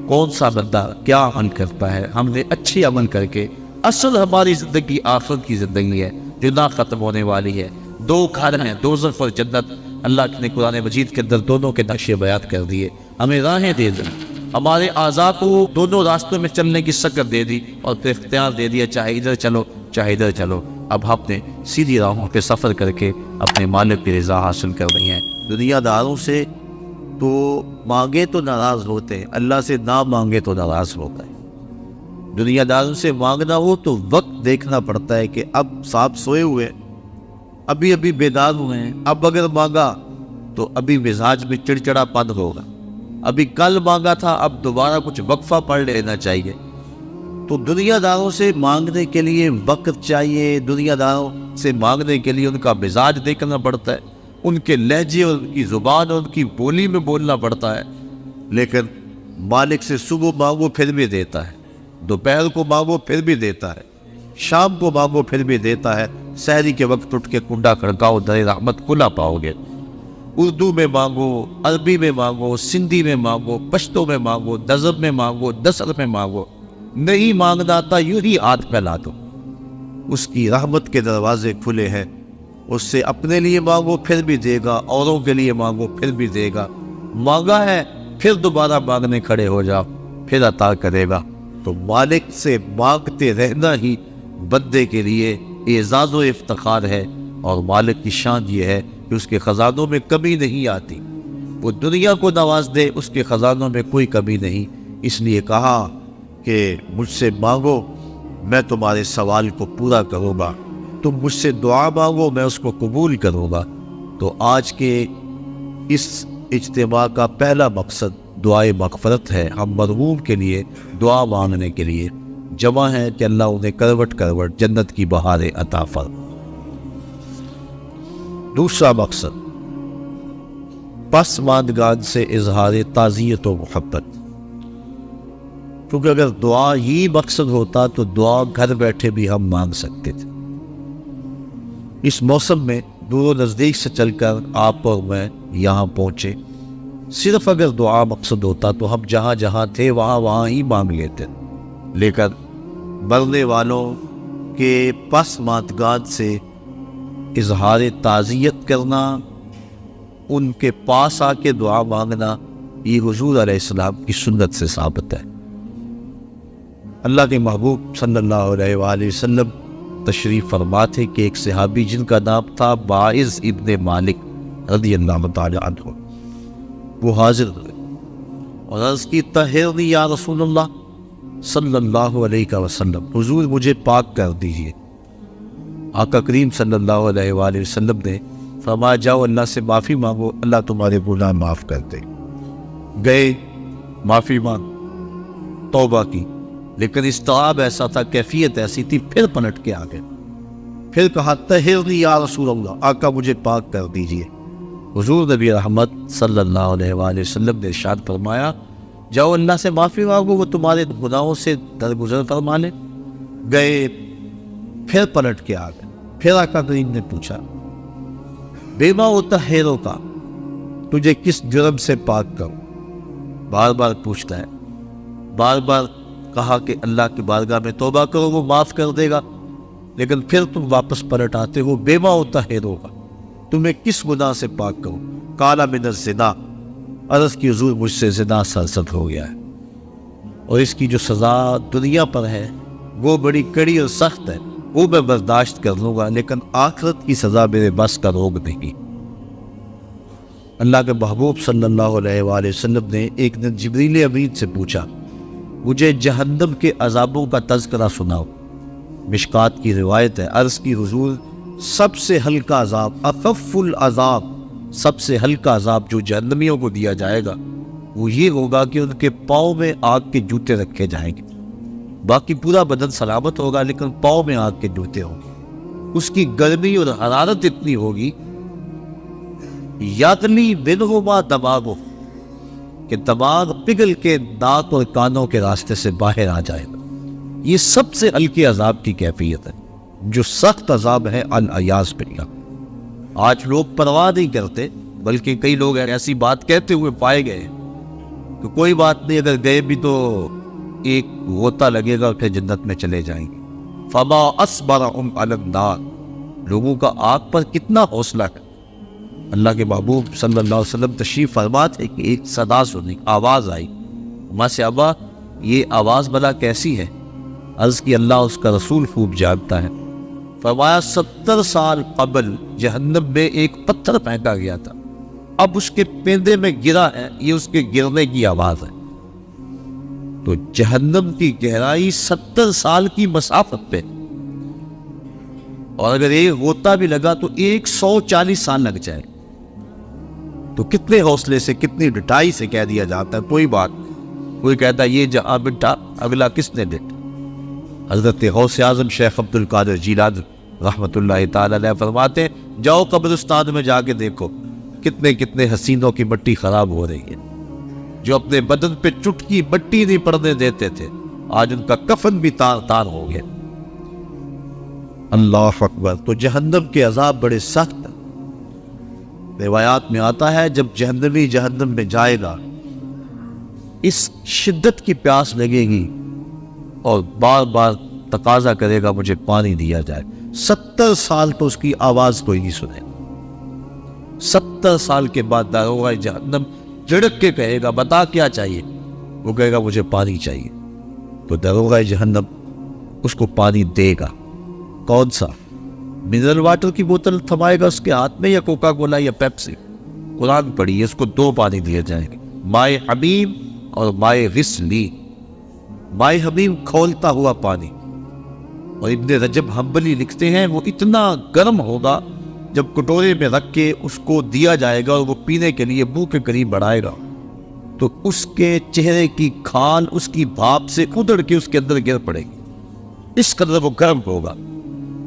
کون سا بندہ کیا عمل کرتا ہے. ہم نے اچھے عمل کر کے اصل ہماری زندگی آخرت کی زندگی ہے جو نہ ختم ہونے والی ہے. دو گھر ہیں دوزخ اور جنت. اللہ نے قرآن مجید کے اندر دونوں کے نقشے بیان کر دیے. ہمیں راہیں دے دی, ہمارے اعضاء کو دونوں راستوں میں چلنے کی شکل دے دی اور پھر اختیار دے دیا چاہے ادھر چلو چاہے ادھر چلو. اب ہم نے سیدھی راہوں پہ سفر کر کے اپنے مالک کی رضا حاصل کر رہی ہیں. دنیا داروں سے تو مانگے تو ناراض ہوتے ہیں, اللہ سے نہ مانگے تو ناراض ہوتا ہے. دنیا داروں سے مانگنا ہو تو وقت دیکھنا پڑتا ہے کہ اب صاحب سوئے ہوئے ابھی بیدار ہوئے ہیں, اب اگر مانگا تو ابھی مزاج میں چڑچڑا پن ہوگا. ابھی کل مانگا تھا اب دوبارہ کچھ وقفہ پڑھ لینا چاہیے. تو دنیا داروں سے مانگنے کے لیے وقت چاہیے. دنیا داروں سے مانگنے کے لیے ان کا مزاج دیکھنا پڑتا ہے, ان کے لہجے اور ان کی زبان اور ان کی بولی میں بولنا پڑتا ہے. لیکن مالک سے صبح مانگو پھر بھی دیتا ہے, دوپہر کو مانگو پھر بھی دیتا ہے, شام کو مانگو پھر بھی دیتا ہے. سحری کے وقت اٹھ کے کنڈا کھڑکاؤ در رحمت کھلا پاؤ گے. اردو میں مانگو, عربی میں مانگو, سندھی میں مانگو, پشتو میں مانگو, نظم میں مانگو, نثر میں مانگو. نہیں مانگنا آتا یوں ہی ہاتھ پھیلا دو. اس کی رحمت کے دروازے کھلے ہیں. اس سے اپنے لیے مانگو پھر بھی دے گا, اوروں کے لیے مانگو پھر بھی دے گا. مانگا ہے پھر دوبارہ مانگنے کھڑے ہو جاؤ پھر عطا کرے گا. تو مالک سے مانگتے رہنا ہی بندے کے لیے اعزاز و افتخار ہے. اور مالک کی شان یہ ہے کہ اس کے خزانوں میں کمی نہیں آتی. وہ دنیا کو نواز دے, اس کے خزانوں میں کوئی کمی نہیں. اس لیے کہا کہ مجھ سے مانگو میں تمہارے سوال کو پورا کروں گا, تم مجھ سے دعا مانگو میں اس کو قبول کروں گا. تو آج کے اس اجتماع کا پہلا مقصد دعائے مغفرت ہے. ہم مرحوم کے لیے دعا مانگنے کے لیے جمع ہے کہ اللہ انہیں کروٹ کروٹ جنت کی بہاریں عطا فرمائے. دوسرا مقصد پسماندگان سے اظہار تعزیت و محبت. کیونکہ اگر دعا ہی مقصد ہوتا تو دعا گھر بیٹھے بھی ہم مانگ سکتے تھے. اس موسم میں دور و نزدیک سے چل کر آپ اور میں یہاں پہنچے. صرف اگر دعا مقصد ہوتا تو ہم جہاں جہاں تھے وہاں ہی مانگ لیتے. لیکن مرنے والوں کے پسماندگان سے اظہار تعزیت کرنا, ان کے پاس آ کے دعا مانگنا, یہ حضور علیہ السلام کی سنت سے ثابت ہے. اللہ کے محبوب صلی اللہ علیہ وآلہ وسلم تشریف فرما تھے کہ ایک صحابی جن کا نام تھا باعث ابن مالک رضی اللہ تعالی عنہ, وہ حاضر ہوئے اور عرض کی طہرنی یا رسول اللہ صلی اللہ علیہ وسلم, حضور مجھے پاک کر دیجئے. آقا کریم صلی اللہ علیہ وآلہ وسلم نے فرمایا جاؤ اللہ سے معافی مانگو, اللہ تمہارے گناہ معاف کر دے. گئے معافی مانگ, توبہ کی, لیکن استعاب ایسا تھا, کیفیت ایسی تھی, پھر پلٹ کے آ گئے. پھر کہا طہرنی یا رسول اللہ, آقا مجھے پاک کر دیجئے. حضور نبی رحمت صلی اللہ علیہ وآلہ وسلم نے ارشاد فرمایا جاؤ اللہ سے معافی مانگو, وہ تمہارے گناہوں سے درگزر فرما لے. گئے پھر پلٹ کے آ گئے. پھر آقا کریم نے پوچھا بیما اطہرو کا, تجھے کس جرم سے پاک کروں. بار بار پوچھتا ہے, بار بار کہا کہ اللہ کی بارگاہ میں توبہ کرو وہ معاف کر دے گا. لیکن پھر تم واپس پلٹ آتے ہو بیما اطہرو کا, تمہیں کس گناہ سے پاک کروں. قال من الزنا, عرض کی حضور مجھ سے زنا سرزد ہو گیا ہے, اور اس کی جو سزا دنیا پر ہے وہ بڑی کڑی اور سخت ہے, وہ میں برداشت کر لوں گا, لیکن آخرت کی سزا میرے بس کا روگ نہیں. اللہ کے محبوب صلی اللہ علیہ وآلہ وسلم نے ایک دن جبریل امین سے پوچھا مجھے جہنم کے عذابوں کا تذکرہ سناؤ. مشکات کی روایت ہے, عرض کی حضور سب سے ہلکا عذاب, اخف العذاب, سب سے ہلکا عذاب جو جہنمیوں کو دیا جائے گا وہ یہ ہوگا کہ ان کے پاؤں میں آگ کے جوتے رکھے جائیں گے. باقی پورا بدن سلامت ہوگا لیکن پاؤں میں آگ کے جوتے ہوں گے. اس کی گرمی اور حرارت اتنی ہوگی یادلی منہما دماغو, کہ دماغ پگھل کے ناک اور کانوں کے راستے سے باہر آ جائے گا۔ یہ سب سے ہلکے عذاب کی کیفیت ہے۔ جو سخت عذاب ہے العیاذ باللہ، آج لوگ پرواہ نہیں کرتے، بلکہ کئی لوگ ایسی بات کہتے ہوئے پائے گئے کہ کوئی بات نہیں، اگر گئے بھی تو ایک غوطہ لگے گا پھر جنت میں چلے جائیں گے۔ فما اصبرهم علی النار، لوگوں کا آگ پر کتنا حوصلہ ہے۔ اللہ کے محبوب صلی اللہ علیہ وسلم تشریف فرما تھے کہ ایک صدا سنی، آواز آئی، ماں سے ابا یہ آواز بلا کیسی ہے؟ عرض کی اللہ اس کا رسول خوب جانتا ہے۔ فرمایا 70 سال قبل جہنم میں ایک پتھر پھینکا گیا تھا، اب اس کے پیندے میں گرا ہے، یہ اس کے گرنے کی آواز ہے۔ تو جہنم کی گہرائی 70 سال کی مسافت پہ، اور اگر ایک غوطہ بھی لگا تو 140 سال لگ جائے، تو کتنے حوصلے سے، کتنی ڈٹائی سے کہہ دیا جاتا ہے کوئی بات۔ کوئی کہتا ہے یہ جہاں بٹھا اگلا کس نے ڈٹا؟ حضرت غوث اعظم شیخ عبد القادر جیلانی رحمۃ اللہ تعالی علیہ فرماتے ہیں جاؤ قبرستان میں جا کے دیکھو کتنے کتنے حسینوں کی مٹی خراب ہو رہی ہے، جو اپنے بدن پہ چٹکی مٹی نہیں پڑنے دیتے تھے، آج ان کا کفن بھی تار تار ہو گیا۔ اللہ اکبر۔ تو جہنم کے عذاب بڑے سخت ہیں۔ روایات میں آتا ہے جب جہنمی جہنم میں جائے گا، اس شدت کی پیاس لگے گی اور بار بار تقاضا کرے گا مجھے پانی دیا جائے۔ 70 سال تو اس کی آواز کوئی نہیں سنے۔ 70 سال کے بعد داروغہ جہنم جھڑک کے کہے گا بتا کیا چاہیے؟ وہ کہے گا مجھے پانی چاہیے۔ تو داروغہ جہنم اس کو پانی دے گا۔ کون سا؟ منرل واٹر کی بوتل تھمائے گا اس کے ہاتھ میں، یا کوکا کولا یا پیپسی؟ قرآن پڑھیے، اس کو 2 پانی دیے جائیں گے، مائے حمیم اور مائے غسلین۔ مائے حمیم کھولتا ہوا پانی، اور ابن رجب حنبلی لکھتے ہیں وہ اتنا گرم ہوگا جب کٹورے میں رکھ کے اس کو دیا جائے گا اور وہ پینے کے لیے منہ کے قریب بڑھائے گا تو اس کے چہرے کی کھال اس کی بھاپ سے ادڑ کے اس کے اندر گر پڑے گی، اس قدر وہ گرم ہوگا۔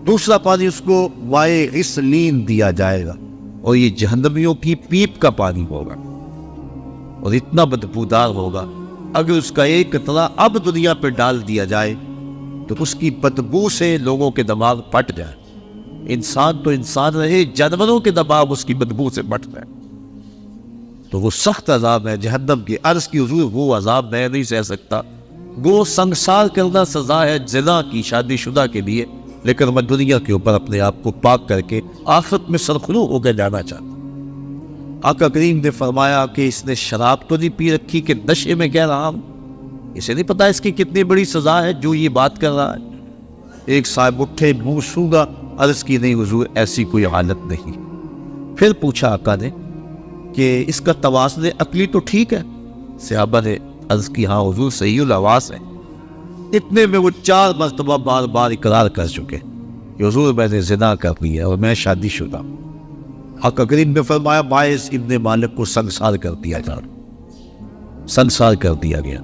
دوسرا پانی اس کو مائے غسلین دیا جائے گا، اور یہ جہنمیوں کی پیپ کا پانی ہوگا، اور اتنا بدبودار ہوگا اگر اس کا ایک قطرہ اب دنیا پہ ڈال دیا جائے تو اس کی بدبو سے لوگوں کے دماغ پھٹ جائے۔ انسان تو انسان رہے، جانوروں کے دماغ اس کی بدبو سے پھٹ جائے۔ تو وہ سخت عذاب ہے جہنم کی۔ عرض کی حضور وہ عذاب میں نہیں سہ سکتا، گو سنگسار کرنا سزا ہے زنا کی شادی شدہ کے لیے، لیکن میں دنیا کے اوپر اپنے آپ کو پاک کر کے آخرت میں سرخرو ہو کے جانا چاہتا ہوں۔ آقا کریم نے فرمایا کہ اس نے شراب تو نہیں پی رکھی کہ نشے میں کہہ رہا ہوں؟ اسے نہیں پتا اس کی کتنی بڑی سزا ہے جو یہ بات کر رہا ہے؟ ایک صاحب اٹھے منہ سونگا، عرض کی نہیں حضور ایسی کوئی حالت نہیں۔ پھر پوچھا آقا نے کہ اس کا توازن عقلی تو ٹھیک ہے؟ صحابہ نے عرض کی ہاں حضور صحیح الحواس ہے۔ اتنے میں وہ 4 مرتبہ بار بار اقرار کر چکے کہ حضور میں نے زنا کر لی ہے اور میں شادی شدہ ہوں۔ آقا کریم نے فرمایا باعث ابن مالک کو سنگسار کر دیا جا رہا، سنگسار کر دیا گیا۔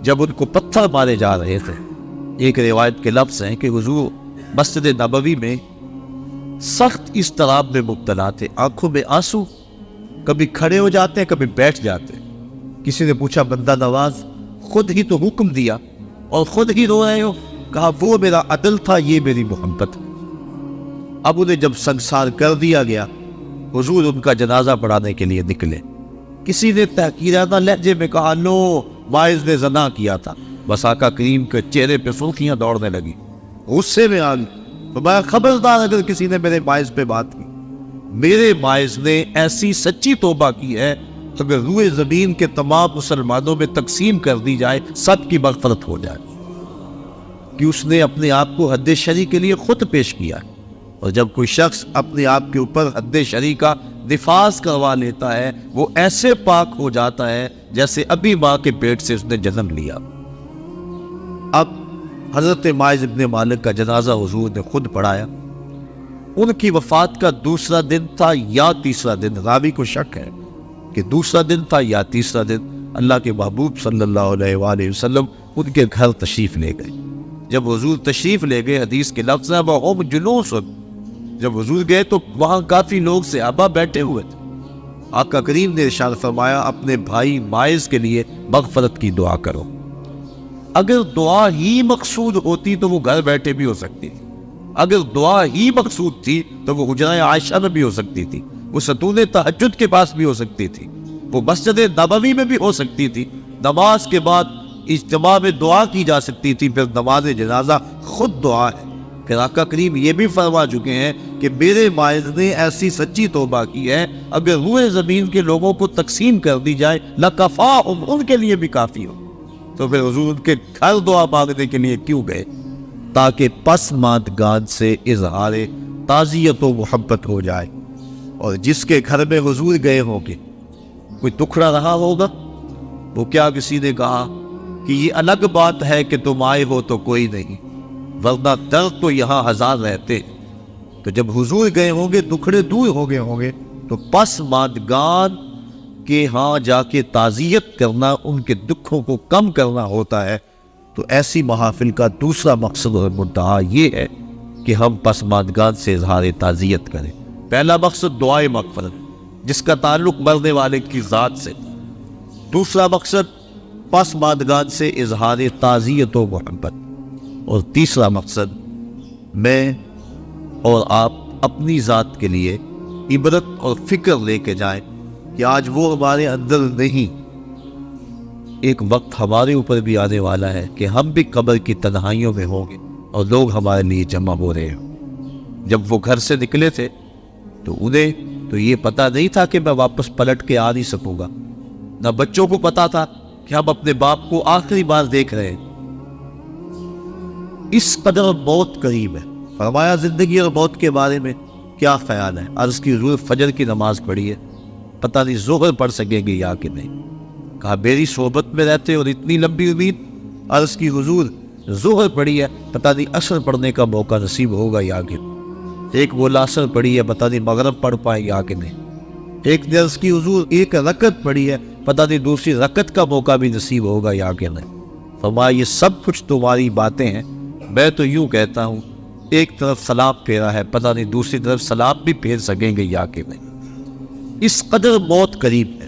جب ان کو پتھر مارے جا رہے تھے، ایک روایت کے لفظ ہیں کہ حضور مسجد نبوی میں سخت اضطراب میں مبتلا تھے، آنکھوں میں آنسو، کبھی کھڑے ہو جاتے ہیں کبھی بیٹھ جاتے ہیں۔ کسی نے پوچھا بندہ نواز خود ہی تو حکم دیا اور خود ہی رو رہے ہو؟ کہا وہ میرا عدل تھا، یہ میری محبت۔ اب انہیں جب سنگسار کر دیا گیا، حضور ان کا جنازہ پڑھانے کے لیے نکلے۔ کسی نے تحقیرانہ لہجے میں کہا لو باعث نے زنا کیا تھا، بس آقا کریم کے چہرے پہ سرخیاں دوڑنے لگی، غصے میں آ گئی۔ تو میں خبردار اگر کسی نے میرے باعث پہ بات کی، میرے باعث نے ایسی سچی توبہ کی ہے اگر روئے زمین کے تمام مسلمانوں میں تقسیم کر دی جائے سب کی مغفرت ہو جائے، کہ اس نے اپنے آپ کو حد شرعی کے لیے خود پیش کیا۔ اور جب کوئی شخص اپنے آپ کے اوپر حد شرعی کا نفاذ کروا لیتا ہے وہ ایسے پاک ہو جاتا ہے جیسے ابھی ماں کے پیٹ سے اس نے جنم لیا۔ اب حضرت ماعز ابن مالک کا جنازہ حضور نے خود پڑھایا۔ ان کی وفات کا دوسرا دن تھا یا تیسرا دن، راوی کو شک ہے کہ دوسرا دن تھا یا تیسرا دن۔ اللہ کے محبوب صلی اللہ علیہ وآلہ وسلم ان کے گھر تشریف لے گئے۔ جب حضور تشریف لے گئے، حدیث کے لفظ ہیں وَهُمْ جُلُوسٌ، جب حضور گئے تو وہاں کافی لوگ صحابہ بیٹھے ہوئے تھے۔ آقا کریم نے ارشاد فرمایا اپنے بھائی مائز کے لیے مغفرت کی دعا کرو۔ اگر دعا ہی مقصود ہوتی تو وہ گھر بیٹھے بھی ہو سکتی تھی، اگر دعا ہی مقصود تھی تو وہ حجرہ عائشہ میں بھی ہو سکتی تھی، وہ ستون تہجد کے پاس بھی ہو سکتی تھی، وہ مسجد نبوی میں بھی ہو سکتی تھی، نماز کے بعد اجتماع میں دعا کی جا سکتی تھی، پھر نماز جنازہ خود دعا ہے۔ پھر آقا کریم یہ بھی فرما چکے ہیں کہ میرے مائز نے ایسی سچی توبہ کی ہے، اگر روئے زمین کے لوگوں کو تقسیم کر دی جائے لَکَفَاهُمْ، ان کے لیے بھی کافی ہو۔ تو پھر حضور ان کے گھر دعا مانگنے کے لیے کیوں گئے؟ تاکہ پسماندگان سے اظہار تعزیت و محبت ہو جائے، اور جس کے گھر میں حضور گئے ہوں گے کوئی دکھڑا رہا ہوگا، وہ کیا کسی نے کہا کہ یہ الگ بات ہے کہ تم آئے ہو تو کوئی نہیں، ورنہ درد تو یہاں ہزار رہتے۔ تو جب حضور گئے ہوں گے دکھڑے دور ہو گئے ہوں گے، تو پسماندگان کے ہاں جا کے تعزیت کرنا، ان کے دکھوں کو کم کرنا ہوتا ہے۔ تو ایسی محافل کا دوسرا مقصد اور مدعا یہ ہے کہ ہم پسماندگان سے اظہار تعزیت کریں۔ پہلا مقصد دعائے مغفرت جس کا تعلق مرنے والے کی ذات سے، دوسرا مقصد پسماندگان سے اظہار تعزیت و محبت، اور تیسرا مقصد میں اور آپ اپنی ذات کے لیے عبرت اور فکر لے کے جائیں کہ آج وہ ہمارے اندر نہیں، ایک وقت ہمارے اوپر بھی آنے والا ہے کہ ہم بھی قبر کی تنہائیوں میں ہوں گے اور لوگ ہمارے لیے جمع ہو رہے ہیں۔ جب وہ گھر سے نکلے تھے تو انہیں تو یہ پتہ نہیں تھا کہ میں واپس پلٹ کے آ نہیں سکوں گا، نہ بچوں کو پتا تھا کہ ہم اپنے باپ کو آخری بار دیکھ رہے ہیں۔ اس قدر موت قریب ہے۔ فرمایا زندگی اور موت کے بارے میں کیا خیال ہے؟ عرض کی حضور فجر کی نماز پڑھی ہے، پتہ نہیں ظہر پڑھ سکیں گے یا کہ نہیں۔ کہا میری صحبت میں رہتے اور اتنی لمبی امید؟ عرض کی حضور ظہر پڑھی ہے، پتہ نہیں عصر پڑھنے کا موقع نصیب ہوگا یا کہ نہیں۔ ایک بولا عصر پڑھی ہے، پتہ نہیں مغرب پڑھ پائے یا کہ نہیں۔ ایک نے عرض کی حضور ایک رکعت پڑھی ہے، پتہ نہیں دوسری رکعت کا موقع بھی نصیب ہوگا یا کہ نہیں۔ فرمایا یہ سب کچھ تمہاری باتیں ہیں، میں تو یوں کہتا ہوں ایک طرف سلام پھیرا ہے، پتہ نہیں دوسری طرف سلام بھی پھیر سکیں گے یا کہ نہیں۔ اس قدر موت قریب ہے۔